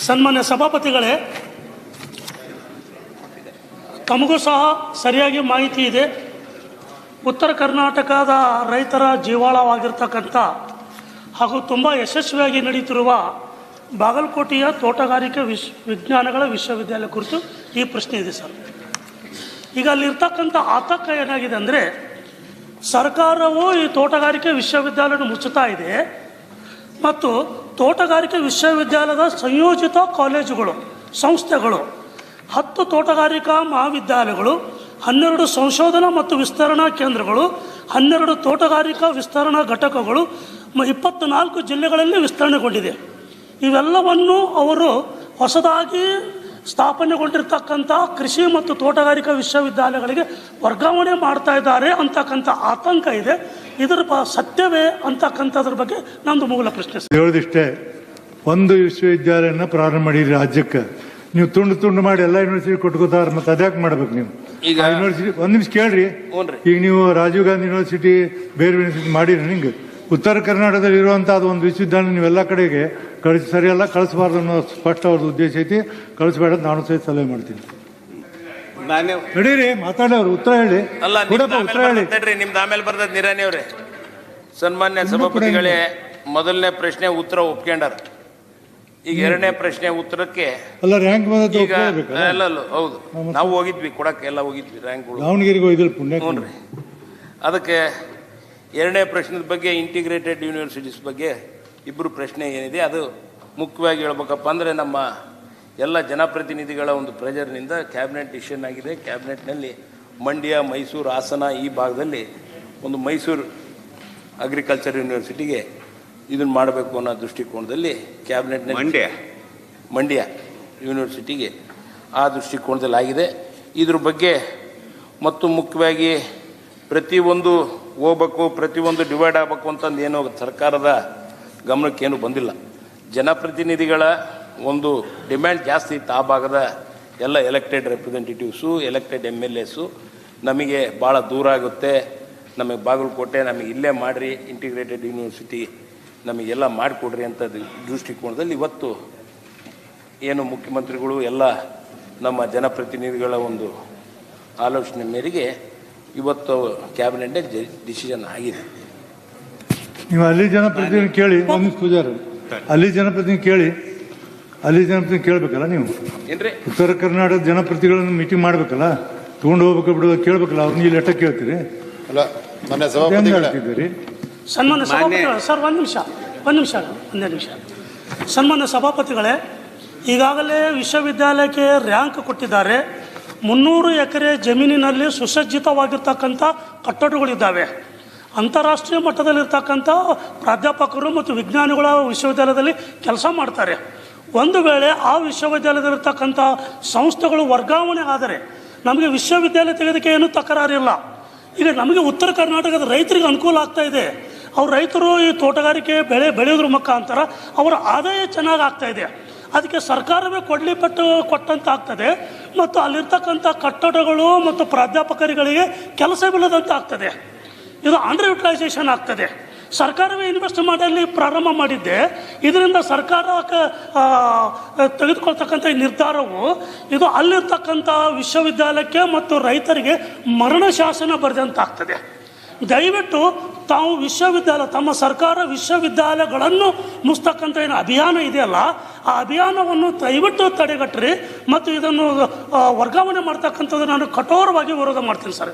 ಸನ್ಮಾನ್ಯ ಸಭಾಪತಿಗಳೇ, ತಮಗೂ ಸಹ ಸರಿಯಾಗಿ ಮಾಹಿತಿ ಇದೆ. ಉತ್ತರ ಕರ್ನಾಟಕದ ರೈತರ ಜೀವಾಳವಾಗಿರ್ತಕ್ಕಂಥ ಹಾಗೂ ತುಂಬ ಯಶಸ್ವಿಯಾಗಿ ನಡೀತಿರುವ ಬಾಗಲಕೋಟೆಯ ತೋಟಗಾರಿಕೆ ವಿಜ್ಞಾನಗಳ ವಿಶ್ವವಿದ್ಯಾಲಯ ಕುರಿತು ಈ ಪ್ರಶ್ನೆ ಇದೆ ಸರ್. ಈಗ ಅಲ್ಲಿರ್ತಕ್ಕಂಥ ಆತಂಕ ಏನಾಗಿದೆ ಅಂದರೆ, ಸರ್ಕಾರವು ಈ ತೋಟಗಾರಿಕೆ ವಿಶ್ವವಿದ್ಯಾಲಯವನ್ನು ಮುಚ್ಚುತ್ತಾ ಇದೆ ಮತ್ತು ತೋಟಗಾರಿಕೆ ವಿಶ್ವವಿದ್ಯಾಲಯದ ಸಂಯೋಜಿತ ಕಾಲೇಜುಗಳು, ಸಂಸ್ಥೆಗಳು, 10 ತೋಟಗಾರಿಕಾ ಮಹಾವಿದ್ಯಾಲಯಗಳು, 12 ಸಂಶೋಧನಾ ಮತ್ತು ವಿಸ್ತರಣಾ ಕೇಂದ್ರಗಳು, 12 ತೋಟಗಾರಿಕಾ ವಿಸ್ತರಣಾ ಘಟಕಗಳು 24 ಜಿಲ್ಲೆಗಳಲ್ಲಿ ವಿಸ್ತರಣೆಗೊಂಡಿದೆ. ಇವೆಲ್ಲವನ್ನು ಅವರು ಹೊಸದಾಗಿ ಸ್ಥಾಪನೆಗೊಂಡಿರ್ತಕ್ಕಂಥ ಕೃಷಿ ಮತ್ತು ತೋಟಗಾರಿಕಾ ವಿಶ್ವವಿದ್ಯಾಲಯಗಳಿಗೆ ವರ್ಗಾವಣೆ ಮಾಡ್ತಾ ಇದ್ದಾರೆ ಅಂತಕ್ಕಂಥ ಆತಂಕ ಇದೆ. ಇದರ ಸತ್ಯವೇ ಅಂತಕ್ಕಂಥದ್ರ ಬಗ್ಗೆ ನಮ್ಮದು ಮೂಲ ಪ್ರಶ್ನೆ. ಹೇಳೋದಿಷ್ಟೇ, ಒಂದು ವಿಶ್ವವಿದ್ಯಾಲಯನ ಪ್ರಾರಂಭ ಮಾಡಿರಿ ರಾಜ್ಯಕ್ಕೆ, ನೀವು ತುಂಡು ಮಾಡಿ ಎಲ್ಲ ಯೂನಿವರ್ಸಿಟಿ ಕೊಟ್ಕೋತಾರ, ಮತ್ತೆ ಅದ್ಯಾಕೆ ಮಾಡ್ಬೇಕು ನೀವು? ಈಗ ಯೂನಿವರ್ಸಿಟಿ ಒಂದ್ ನಿಮಿಷ ಕೇಳ್ರಿ. ಈಗ ನೀವು ರಾಜೀವ್ ಗಾಂಧಿ ಯೂನಿವರ್ಸಿಟಿ, ಬೇರೆ ಯೂನಿವರ್ಸಿಟಿ ಮಾಡಿರಿ. ನಿಂಗೆ ಉತ್ತರ ಕರ್ನಾಟಕದಲ್ಲಿ ಇರುವಂತಹ ಒಂದು ವಿಶ್ವವಿದ್ಯಾಲಯ ನೀವೆಲ್ಲ ಕಡೆಗೆ ಸರಿಯಲ್ಲ, ಕಳಿಸಬಾರ್ದು ಅನ್ನೋ ಸ್ಪಷ್ಟ ಅವ್ರದ್ದು ಉದ್ದೇಶ ಐತಿ. ಕಳಿಸಬೇಡ, ನಾನು ಸಹಿತ ಸಲಹೆ ಮಾಡ್ತೀನಿ. ನಡೀರಿ, ಮಾತಾಡೋರು ಉತ್ತರ ಹೇಳಿ. ಉತ್ತರ ಹೇಳಿ. ನಿಮ್ದು ಆಮೇಲೆ ಬರ್ತದ ನಿರಾಣಿ ಅವ್ರೆ. ಸನ್ಮಾನ್ಯ ಸಭಾಪತಿಗಳೇ, ಮೊದಲನೇ ಪ್ರಶ್ನೆ ಉತ್ತರ ಒಪ್ಕೊಂಡಾರ. ಈಗ ಎರಡನೇ ಪ್ರಶ್ನೆ ಉತ್ತರಕ್ಕೆ ಅಲ್ಲ ರ್ಯಾಂಕ್ ಹೌದು, ನಾವು ಹೋಗಿದ್ವಿ ಕೊಡಕ್ಕೆ, ಎಲ್ಲ ಹೋಗಿದ್ವಿ ರ್ಯಾಂಕ್ಗಳು. ದಾವಣಗೆರೆಗೆ ಹೋಗಿದ್ರಿ ಪುಣ್ಯ. ನೋಡ್ರಿ, ಅದಕ್ಕೆ ಎರಡನೇ ಪ್ರಶ್ನೆದ ಬಗ್ಗೆ ಇಂಟಿಗ್ರೇಟೆಡ್ ಯೂನಿವರ್ಸಿಟೀಸ್ ಬಗ್ಗೆ ಇಬ್ಬರು ಪ್ರಶ್ನೆ ಏನಿದೆ, ಅದು ಮುಖ್ಯವಾಗಿ ಹೇಳ್ಬೇಕಪ್ಪ ಅಂದರೆ ನಮ್ಮ ಎಲ್ಲ ಜನಪ್ರತಿನಿಧಿಗಳ ಒಂದು ಪ್ರೆಜರ್ನಿಂದ ಕ್ಯಾಬಿನೆಟ್ ಡಿಸಿಷನ್ ಆಗಿದೆ. ಕ್ಯಾಬಿನೆಟ್ನಲ್ಲಿ ಮಂಡ್ಯ, ಮೈಸೂರು, ಹಾಸನ ಈ ಭಾಗದಲ್ಲಿ ಒಂದು ಮೈಸೂರು ಅಗ್ರಿಕಲ್ಚರ್ ಯೂನಿವರ್ಸಿಟಿಗೆ ಇದನ್ನು ಮಾಡಬೇಕು ಅನ್ನೋ ದೃಷ್ಟಿಕೋನದಲ್ಲಿ ಕ್ಯಾಬಿನೆಟ್ನಲ್ಲಿ ಮಂಡ್ಯ ಯೂನಿವರ್ಸಿಟಿಗೆ ಆ ದೃಷ್ಟಿಕೋನದಲ್ಲಿ ಆಗಿದೆ. ಇದ್ರ ಬಗ್ಗೆ ಮತ್ತು ಮುಖ್ಯವಾಗಿ ಪ್ರತಿಯೊಂದು ಹೋಗ್ಬೇಕು, ಪ್ರತಿಯೊಂದು ಡಿವೈಡ್ ಆಗಬೇಕು ಅಂತಂದು ಏನೋ ಸರ್ಕಾರದ ಗಮನಕ್ಕೇನು ಬಂದಿಲ್ಲ. ಜನಪ್ರತಿನಿಧಿಗಳ ಒಂದು ಡಿಮ್ಯಾಂಡ್ ಜಾಸ್ತಿ ಇತ್ತು. ಆ ಭಾಗದ ಎಲ್ಲ ಎಲೆಕ್ಟೆಡ್ ರೆಪ್ರೆಸೆಂಟೇಟಿವ್ಸು, ಎಲೆಕ್ಟೆಡ್ MLAಸು ನಮಗೆ ಭಾಳ ದೂರ ಆಗುತ್ತೆ, ನಮಗೆ ಬಾಗಲಕೋಟೆ, ನಮಗೆ ಇಲ್ಲೇ ಮಾಡಿರಿ, ಇಂಟಿಗ್ರೇಟೆಡ್ ಯೂನಿವರ್ಸಿಟಿ ನಮಗೆಲ್ಲ ಮಾಡಿಕೊಡ್ರಿ ಅಂತ ದೃಷ್ಟಿಕೋನದಲ್ಲಿ ಇವತ್ತು ಏನು ಮುಖ್ಯಮಂತ್ರಿಗಳು ಎಲ್ಲ ನಮ್ಮ ಜನಪ್ರತಿನಿಧಿಗಳ ಒಂದು ಆಲೋಚನೆ ಮೇರೆಗೆ ಇವತ್ತು ಕ್ಯಾಬಿನೆಟ್ ಡಿಸಿಷನ್ ಆಗಿದೆ. ನೀವು ಅಲ್ಲಿ ಜನಪ್ರತಿನಿಧಿ ಕೇಳಿ, ಪೂಜಾರ ಅಲ್ಲಿ ಜನಪ್ರತಿನಿಧಿ ಕೇಳಿ, ಅಲ್ಲಿ ಜನಪ್ರತಿನಿಧಿ ಕೇಳಬೇಕಲ್ಲ ನೀವು. ಏನ್ರಿ ಉತ್ತರ ಕರ್ನಾಟಕದ ಜನಪ್ರತಿನಿಧಿಗಳನ್ನು ಮೀಟಿಂಗ್ ಮಾಡ್ಬೇಕಲ್ಲ, ತೊಗೊಂಡು ಹೋಗ್ಬೇಕು ಬಿಡೋದು ಕೇಳ್ಬೇಕಲ್ಲ, ಅವ್ರನ್ನ ಇಲ್ಲಿ ಲೆಕ್ಕ ಕೇಳ್ತೀರಿ? ಅಲ್ಲ ಹೇಳ್ತಿದ್ದೀರಿ. ಸನ್ಮಾನ್ಯ ಸಭಾಪತಿಗಳೇ, ಸರ್ ಒಂದೇ ನಿಮಿಷ. ಸನ್ಮಾನ್ಯ ಸಭಾಪತಿಗಳೇ, ಈಗಾಗಲೇ ವಿಶ್ವವಿದ್ಯಾಲಯಕ್ಕೆ ರ್ಯಾಂಕ್ ಕೊಟ್ಟಿದ್ದಾರೆ. 300 ಎಕರೆ ಜಮೀನಿನಲ್ಲಿ ಸುಸಜ್ಜಿತವಾಗಿರ್ತಕ್ಕಂಥ ಕಟ್ಟಡಗಳಿದ್ದಾವೆ. ಅಂತಾರಾಷ್ಟ್ರೀಯ ಮಟ್ಟದಲ್ಲಿರ್ತಕ್ಕಂಥ ಪ್ರಾಧ್ಯಾಪಕರು ಮತ್ತು ವಿಜ್ಞಾನಿಗಳ ವಿಶ್ವವಿದ್ಯಾಲಯದಲ್ಲಿ ಕೆಲಸ ಮಾಡ್ತಾರೆ. ಒಂದು ವೇಳೆ ಆ ವಿಶ್ವವಿದ್ಯಾಲಯದಲ್ಲಿರ್ತಕ್ಕಂಥ ಸಂಸ್ಥೆಗಳು ವರ್ಗಾವಣೆ ಆದರೆ ನಮಗೆ ವಿಶ್ವವಿದ್ಯಾಲಯ ತೆಗೆದಕ್ಕೆ ಏನೂ ತಕರಾರಿಲ್ಲ. ಈಗ ನಮಗೆ ಉತ್ತರ ಕರ್ನಾಟಕದ ರೈತರಿಗೆ ಅನುಕೂಲ ಆಗ್ತಾ ಇದೆ. ಅವ್ರ ರೈತರು ಈ ತೋಟಗಾರಿಕೆ ಬೆಳೆಯೋದ್ರ ಮುಖಾಂತರ ಅವರ ಆದಾಯ ಚೆನ್ನಾಗಿ ಆಗ್ತಾ ಇದೆ. ಅದಕ್ಕೆ ಸರ್ಕಾರವೇ ಕೊಟ್ಟಂತ ಆಗ್ತದೆ ಮತ್ತು ಅಲ್ಲಿರ್ತಕ್ಕಂಥ ಕಟ್ಟಡಗಳು ಮತ್ತು ಪ್ರಾಧ್ಯಾಪಕರುಗಳಿಗೆ ಕೆಲಸವಿಲ್ಲದಂತೆ ಆಗ್ತದೆ. ಇದು ಅಂಡರ್ ಯುಟಿಲೈಸೇಷನ್ ಆಗ್ತದೆ. ಸರ್ಕಾರವೇ ಇನ್ವೆಸ್ಟ್ ಮಾಡಲಿ ಪ್ರಾರಂಭ ಮಾಡಿದ್ದೆ. ಇದರಿಂದ ಸರ್ಕಾರ ತೆಗೆದುಕೊಳ್ತಕ್ಕಂಥ ಈ ನಿರ್ಧಾರವು ಇದು ಅಲ್ಲಿರ್ತಕ್ಕಂಥ ವಿಶ್ವವಿದ್ಯಾಲಯಕ್ಕೆ ಮತ್ತು ರೈತರಿಗೆ ಮರಣ ಶಾಸನ ಬರೆದಂತಾಗ್ತದೆ. ದಯವಿಟ್ಟು ತಾವು ತಮ್ಮ ಸರ್ಕಾರ ವಿಶ್ವವಿದ್ಯಾಲಯಗಳನ್ನು ಮುಚ್ಚತಕ್ಕಂಥ ಏನು ಅಭಿಯಾನ ಇದೆಯಲ್ಲ, ಆ ಅಭಿಯಾನವನ್ನು ದಯವಿಟ್ಟು ತಡೆಗಟ್ಟರಿ ಮತ್ತು ಇದನ್ನು ವರ್ಗಾವಣೆ ಮಾಡ್ತಕ್ಕಂಥದ್ದು ನಾನು ಕಠೋರವಾಗಿ ವಿರೋಧ ಮಾಡ್ತೀನಿ ಸರ್.